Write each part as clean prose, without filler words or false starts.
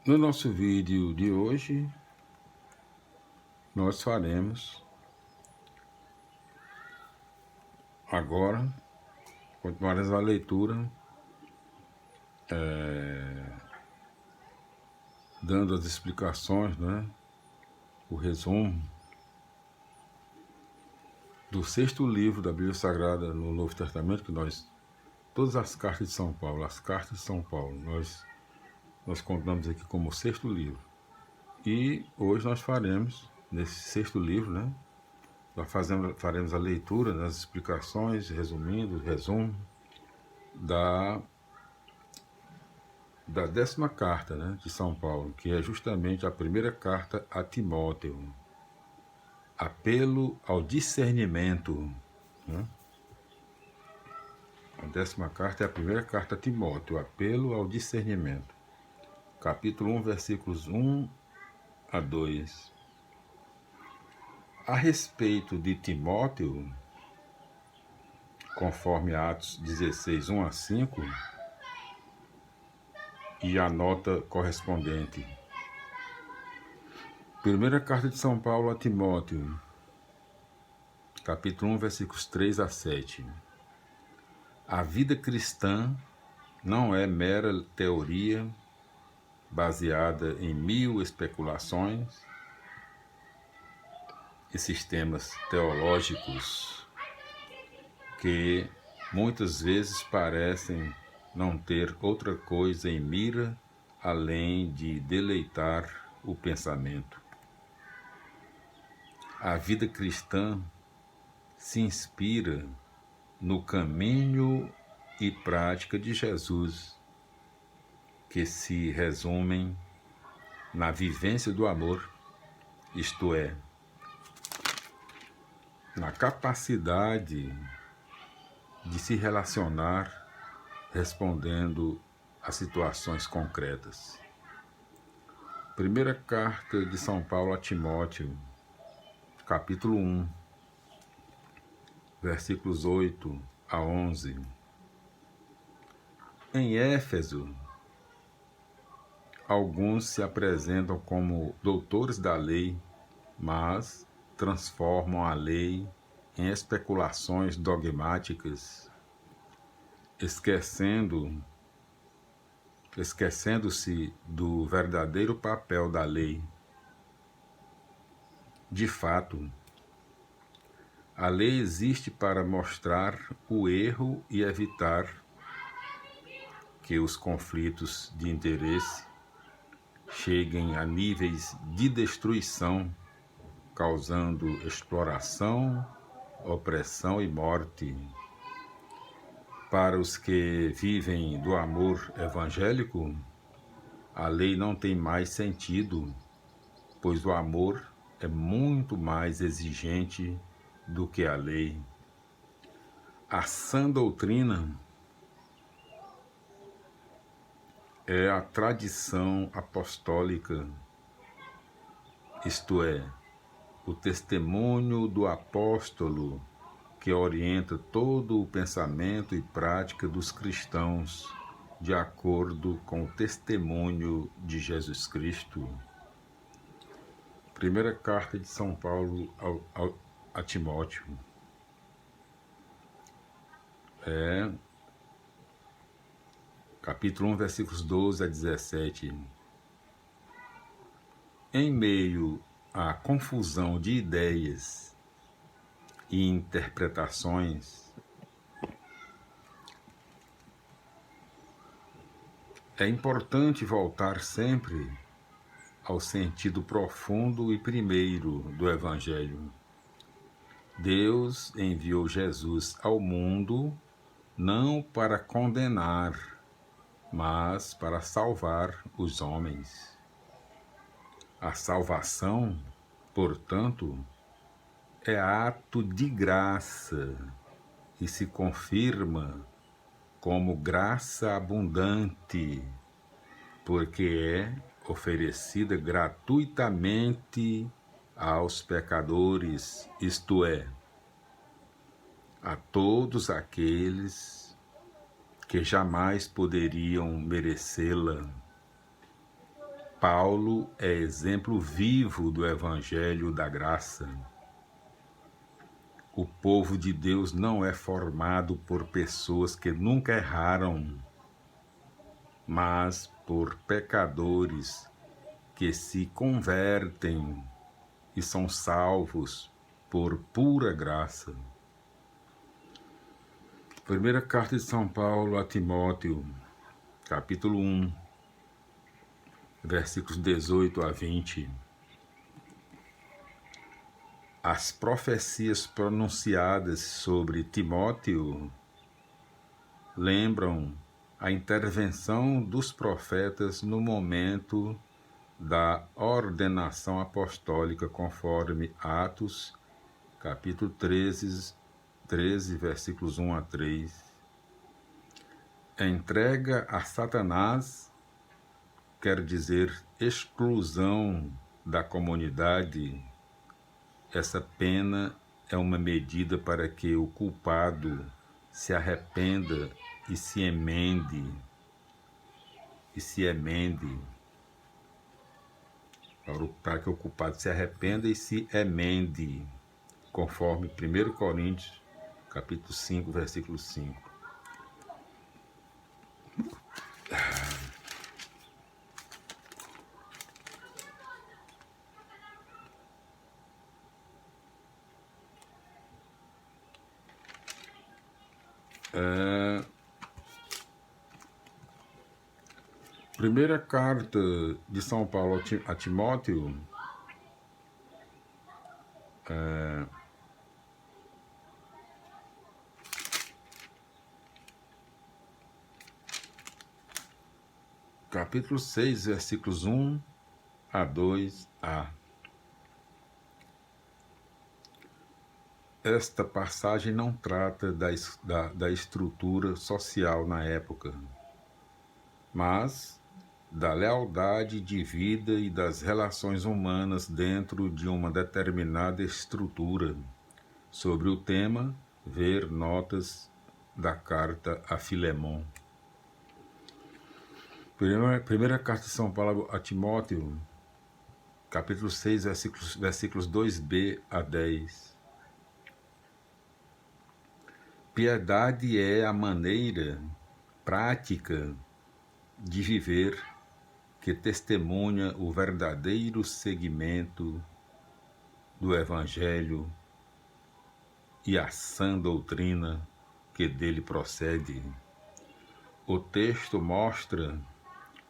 No nosso vídeo de hoje, nós continuaremos a leitura, dando as explicações, o resumo do sexto livro da Bíblia Sagrada no Novo Testamento, todas as cartas de São Paulo, nós contamos aqui como o sexto livro. E hoje nós faremos, nesse sexto livro, faremos a leitura das explicações, resumo da 10ª carta, de São Paulo, que é justamente a primeira carta a Timóteo. Apelo ao discernimento. A 10ª carta é a primeira carta a Timóteo, apelo ao discernimento. Capítulo 1, versículos 1 a 2. A respeito de Timóteo, conforme Atos 16, 1 a 5, e a nota correspondente. Primeira carta de São Paulo a Timóteo, capítulo 1, versículos 3 a 7. A vida cristã não é mera teoria baseada em 1000 especulações e sistemas teológicos que muitas vezes parecem não ter outra coisa em mira além de deleitar o pensamento. A vida cristã se inspira no caminho e prática de Jesus, que se resumem na vivência do amor, isto é, na capacidade de se relacionar respondendo a situações concretas. Primeira carta de São Paulo a Timóteo, capítulo 1, versículos 8 a 11. Em Éfeso, alguns se apresentam como doutores da lei, mas transformam a lei em especulações dogmáticas, esquecendo-se do verdadeiro papel da lei. De fato, a lei existe para mostrar o erro e evitar que os conflitos de interesse cheguem a níveis de destruição, causando exploração, opressão e morte. Para os que vivem do amor evangélico, a lei não tem mais sentido, pois o amor é muito mais exigente do que a lei. A sã doutrina é a tradição apostólica, isto é, o testemunho do apóstolo que orienta todo o pensamento e prática dos cristãos de acordo com o testemunho de Jesus Cristo. Primeira carta de São Paulo a Timóteo. Capítulo 1, versículos 12 a 17. Em meio à confusão de ideias e interpretações, é importante voltar sempre ao sentido profundo e primeiro do Evangelho. Deus enviou Jesus ao mundo não para condenar, mas para salvar os homens. A salvação, portanto, é ato de graça e se confirma como graça abundante, porque é oferecida gratuitamente aos pecadores, isto é, a todos aqueles que jamais poderiam merecê-la. Paulo é exemplo vivo do Evangelho da Graça. O povo de Deus não é formado por pessoas que nunca erraram, mas por pecadores que se convertem e são salvos por pura graça. Primeira carta de São Paulo a Timóteo, capítulo 1, versículos 18 a 20. As profecias pronunciadas sobre Timóteo lembram a intervenção dos profetas no momento da ordenação apostólica, conforme Atos, capítulo 13, versículos 1 a 3. A entrega a Satanás quer dizer exclusão da comunidade. Essa pena é uma medida para que o culpado se arrependa e se emende. Para que o culpado se arrependa e se emende, conforme 1 Coríntios, capítulo 5, versículo 5. Primeira carta de São Paulo a Timóteo, capítulo 6, versículos 1 a 2a. Esta passagem não trata da estrutura social na época, mas da lealdade de vida e das relações humanas dentro de uma determinada estrutura. Sobre o tema, ver notas da carta a Filemon. Primeira carta de São Paulo a Timóteo, capítulo 6, versículos 2b a 10. Piedade é a maneira prática de viver que testemunha o verdadeiro seguimento do Evangelho e a sã doutrina que dele procede. O texto mostra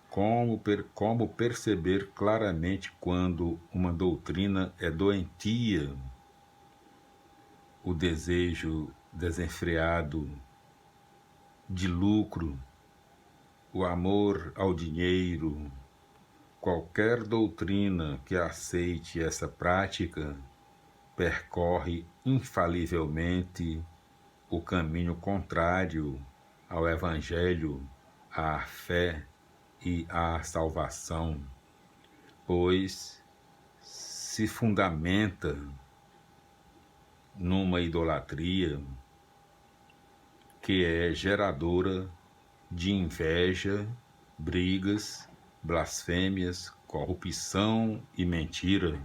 como perceber claramente quando uma doutrina é doentia, o desejo desenfreado de lucro, o amor ao dinheiro. Qualquer doutrina que aceite essa prática percorre infalivelmente o caminho contrário ao Evangelho, à fé e à salvação, pois se fundamenta numa idolatria que é geradora de inveja, brigas, blasfêmias, corrupção e mentira.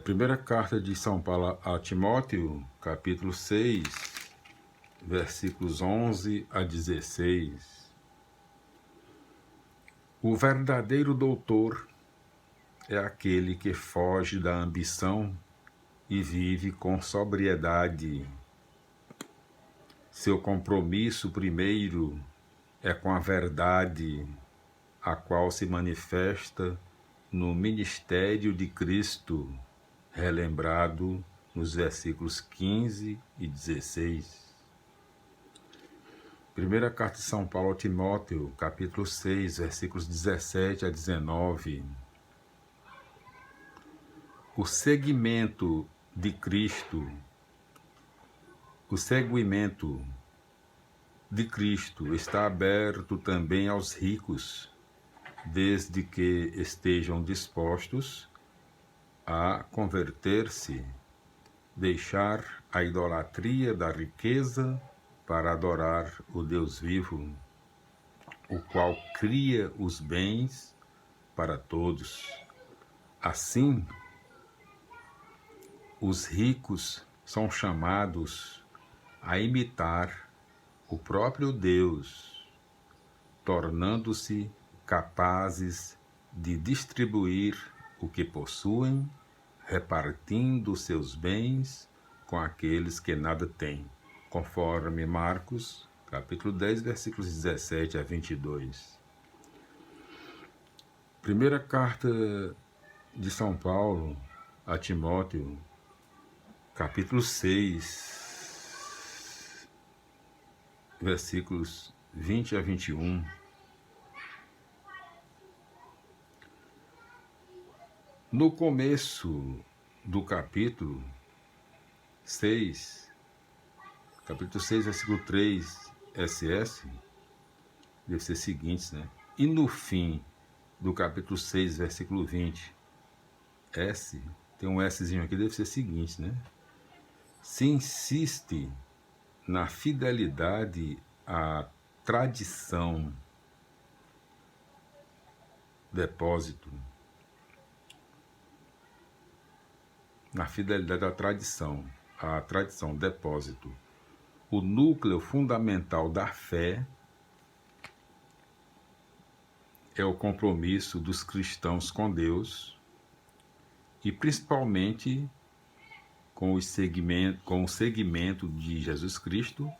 Primeira carta de São Paulo a Timóteo, capítulo 6, versículos 11 a 16. O verdadeiro doutor é aquele que foge da ambição e vive com sobriedade. Seu compromisso primeiro é com a verdade, a qual se manifesta no ministério de Cristo, relembrado nos versículos 15 e 16. Primeira carta de São Paulo a Timóteo, capítulo 6, versículos 17 a 19. O seguimento de Cristo, está aberto também aos ricos, desde que estejam dispostos a converter-se, deixar a idolatria da riqueza para adorar o Deus vivo. o qual cria os bens para todos. Assim, os ricos são chamados a imitar o próprio Deus, tornando-se capazes de distribuir o que possuem, repartindo seus bens com aqueles que nada têm, conforme Marcos, capítulo 10, versículos 17 a 22. Primeira carta de São Paulo a Timóteo, capítulo 6, versículos 20 a 21. No começo do capítulo 6, versículo 3, SS, deve ser seguintes, né? E no fim do capítulo 6, versículo 20, S, tem um Szinho aqui, deve ser seguinte, né? Se insiste na fidelidade à tradição, depósito, na fidelidade à tradição, depósito, o núcleo fundamental da fé é o compromisso dos cristãos com Deus e principalmente com o seguimento de Jesus Cristo.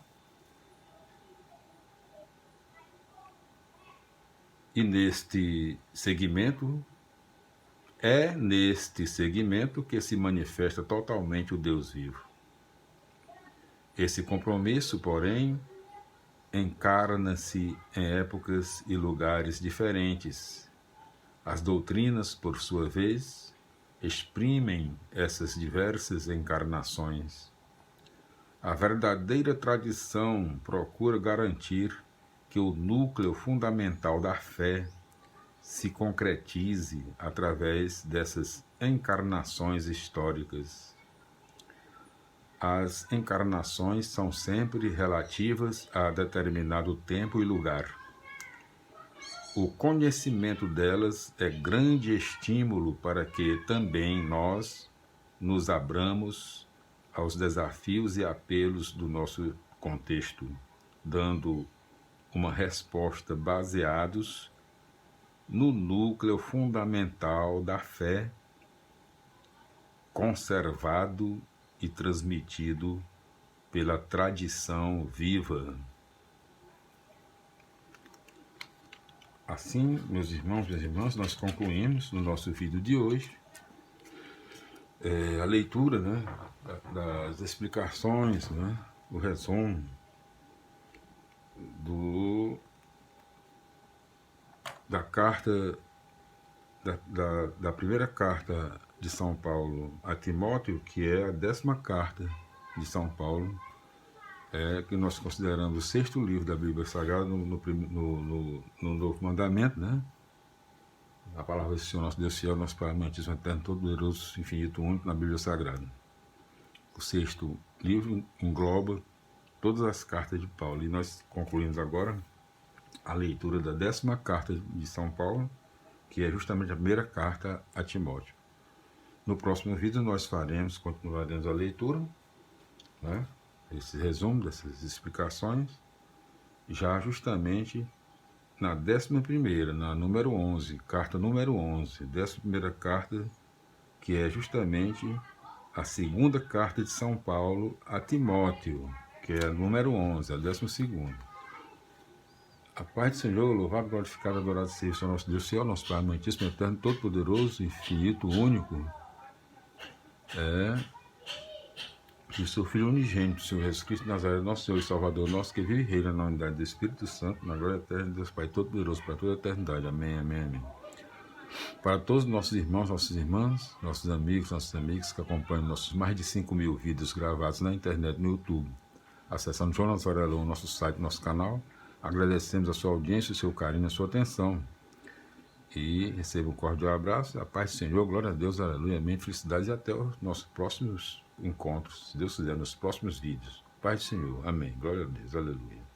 E neste segmento que se manifesta totalmente o Deus vivo. Esse compromisso, porém, encarna-se em épocas e lugares diferentes. As doutrinas, por sua vez, exprimem essas diversas encarnações. A verdadeira tradição procura garantir que o núcleo fundamental da fé se concretize através dessas encarnações históricas. As encarnações são sempre relativas a determinado tempo e lugar. O conhecimento delas é grande estímulo para que também nós nos abramos aos desafios e apelos do nosso contexto, dando uma resposta baseados no núcleo fundamental da fé, conservado e transmitido pela tradição viva. Assim, meus irmãos, minhas irmãs, nós concluímos no nosso vídeo de hoje a leitura, né, das explicações, né, o resumo da carta, da primeira carta de São Paulo a Timóteo, que é a 10ª carta de São Paulo, que nós consideramos o 6º livro da Bíblia Sagrada no Novo Mandamento, né? A palavra do Senhor, nosso Deus fiel, nosso Pai amantíssimo, eterno, todo-poderoso, infinito, único na Bíblia Sagrada. O 6º livro engloba todas as cartas de Paulo. E nós concluímos agora a leitura da 10ª carta de São Paulo, que é justamente a primeira carta a Timóteo. No próximo vídeo nós continuaremos a leitura, né? Esse resumo dessas explicações, já justamente na 11ª, na número 11, carta número 11, 11ª carta, que é justamente a 2ª carta de São Paulo a Timóteo, que é a número 11, a 12ª. A paz do Senhor, louvado, glorificado, adorado seja o nosso Deus, Senhor, nosso Pai amantíssimo, eterno, todo-poderoso, infinito, único, de seu Filho unigênito, Senhor Jesus Cristo de Nazaré, nosso Senhor e Salvador, nosso que vive e reina na unidade do Espírito Santo, na glória eterna de Deus Pai Todo-Poderoso, para toda a eternidade. Amém, amém, amém. Para todos os nossos irmãos, nossas irmãs, nossos amigos que acompanham nossos mais de 5.000 vídeos gravados na internet, no YouTube, acessando Jonas Varelão, nosso site, nosso canal, agradecemos a sua audiência, o seu carinho, a sua atenção. E receba um cordial abraço, a paz do Senhor, glória a Deus, aleluia, amém, felicidades e até os nossos próximos encontros, se Deus quiser, nos próximos vídeos. Paz do Senhor, amém, glória a Deus, aleluia.